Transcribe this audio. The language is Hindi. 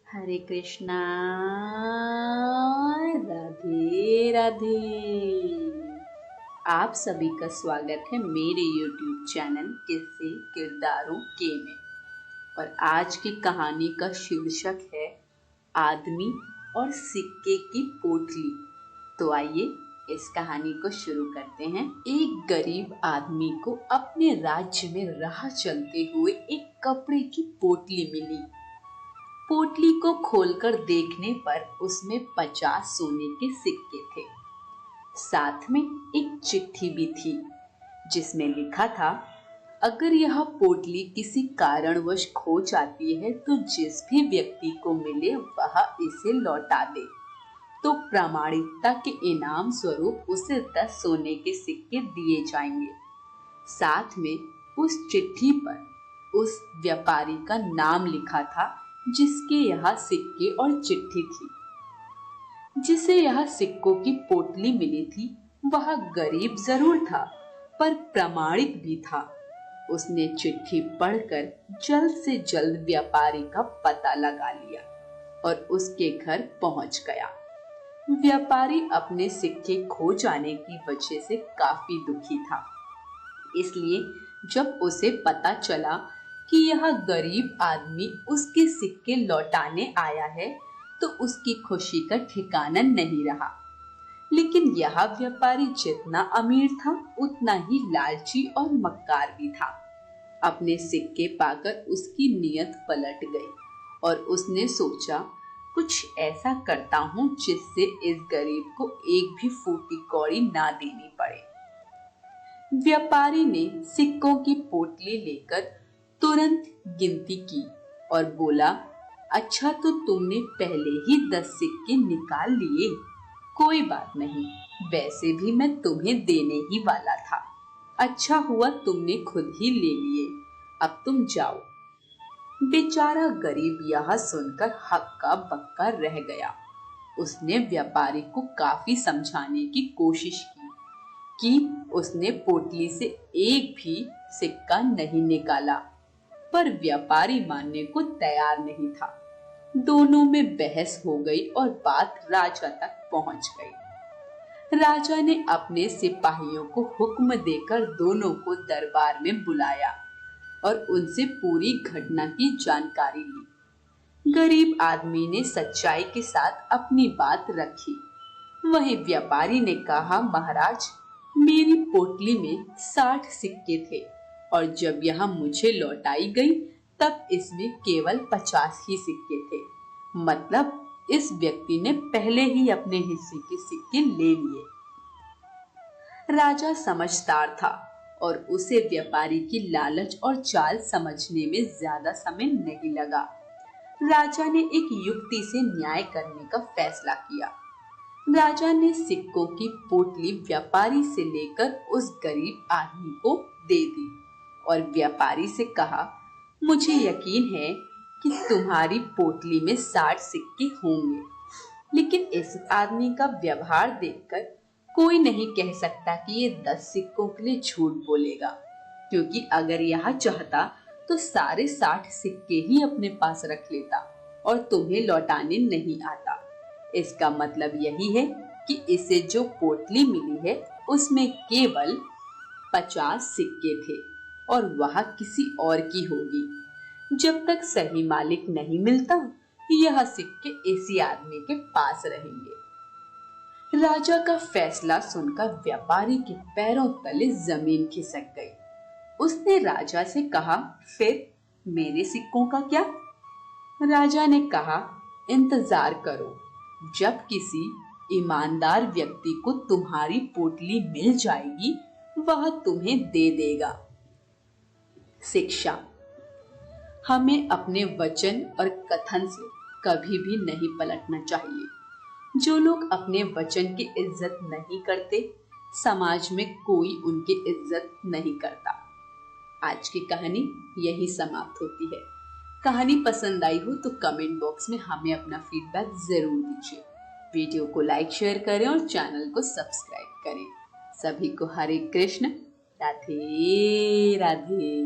हरे कृष्णा। राधे राधे। आप सभी का स्वागत है मेरे YouTube चैनल किस्से किरदारों के में। और आज की कहानी का शीर्षक है आदमी और सिक्के की पोटली। तो आइए इस कहानी को शुरू करते हैं। एक गरीब आदमी को अपने राज्य में राह चलते हुए एक कपड़े की पोटली मिली। पोटली को खोलकर देखने पर उसमें 50 सोने के सिक्के थे। साथ में एक चिट्ठी भी थी जिसमें लिखा था, अगर यह पोटली किसी कारणवश खो जाती है तो जिस भी व्यक्ति को मिले वह इसे लौटा दे, तो प्रामाणिकता के इनाम स्वरूप उसे 10 सोने के सिक्के दिए जाएंगे। साथ में उस चिट्ठी पर उस व्यापारी का नाम लिखा था जिसके यहाँ सिक्के और चिट्ठी थी। जिसे यह सिक्कों की पोटली मिली थी वह गरीब जरूर था पर प्रामाणिक भी था। उसने चिट्ठी पढ़कर जल्द से जल्द व्यापारी का पता लगा लिया और उसके घर पहुंच गया। व्यापारी अपने सिक्के खो जाने की वजह से काफी दुखी था। इसलिए जब उसे पता चला कि यह गरीब आदमी उसके सिक्के लौटाने आया है तो उसकी खुशी का ठिकाना नहीं रहा। लेकिन यह व्यापारी जितना अमीर था उतना ही लालची और मक्कार भी था। अपने सिक्के पाकर उसकी नीयत पलट गई और उसने सोचा, कुछ ऐसा करता हूँ जिससे इस गरीब को एक भी फूटी कौड़ी ना देनी पड़े। व्यापारी ने सिक्कों की पोटली लेकर तुरंत गिनती की और बोला, अच्छा तो तुमने पहले ही 10 सिक्के निकाल लिए। कोई बात नहीं, वैसे भी मैं तुम्हें देने ही वाला था। अच्छा हुआ तुमने खुद ही ले लिए। अब तुम जाओ। बेचारा गरीब यह सुनकर हक्का बक्का रह गया। उसने व्यापारी को काफी समझाने की कोशिश की कि उसने पोटली से एक भी सिक्का नहीं निकाला, पर व्यापारी मानने को तैयार नहीं था। दोनों में बहस हो गई और बात राजा तक पहुंच गई। राजा ने अपने सिपाहियों को हुक्म देकर दोनों को दरबार में बुलाया और उनसे पूरी घटना की जानकारी ली। गरीब आदमी ने सच्चाई के साथ अपनी बात रखी। वहीं व्यापारी ने कहा, महाराज, मेरी पोटली में 60 सिक्के थे और जब यह मुझे लौटाई गई तब इसमें केवल 50 ही सिक्के थे। मतलब इस व्यक्ति ने पहले ही अपने हिस्से के सिक्के ले लिए। राजा समझदार था और उसे व्यापारी की लालच और चाल समझने में ज्यादा समय नहीं लगा। राजा ने एक युक्ति से न्याय करने का फैसला किया। राजा ने सिक्कों की पोटली व्यापारी से लेकर उस गरीब आदमी को दे दी और व्यापारी से कहा, मुझे यकीन है कि तुम्हारी पोटली में 60 सिक्के होंगे, लेकिन इस आदमी का व्यवहार देखकर कोई नहीं कह सकता कि ये 10 सिक्कों के लिए झूठ बोलेगा, क्योंकि अगर यह चाहता तो सारे 60 सिक्के ही अपने पास रख लेता और तुम्हें लौटाने नहीं आता। इसका मतलब यही है कि इसे जो पोटली मिली है उसमें केवल 50 सिक्के थे और वह किसी और की होगी। जब तक सही मालिक नहीं मिलता यह सिक्के इसी आदमी के पास रहेंगे। राजा का फैसला सुनकर व्यापारी के पैरों तले जमीन खिसक गई। उसने राजा से कहा, फिर मेरे सिक्कों का क्या? राजा ने कहा, इंतजार करो, जब किसी ईमानदार व्यक्ति को तुम्हारी पोटली मिल जाएगी वह तुम्हें दे देगा। शिक्षा, हमें अपने वचन और कथन से कभी भी नहीं पलटना चाहिए। जो लोग अपने वचन की इज्जत नहीं करते, समाज में कोई उनकी इज्जत नहीं करता। आज की कहानी यही समाप्त होती है। कहानी पसंद आई हो तो कमेंट बॉक्स में हमें अपना फीडबैक जरूर दीजिए। वीडियो को लाइक शेयर करें और चैनल को सब्सक्राइब करें। सभी को हरे कृष्ण, राधे राधे।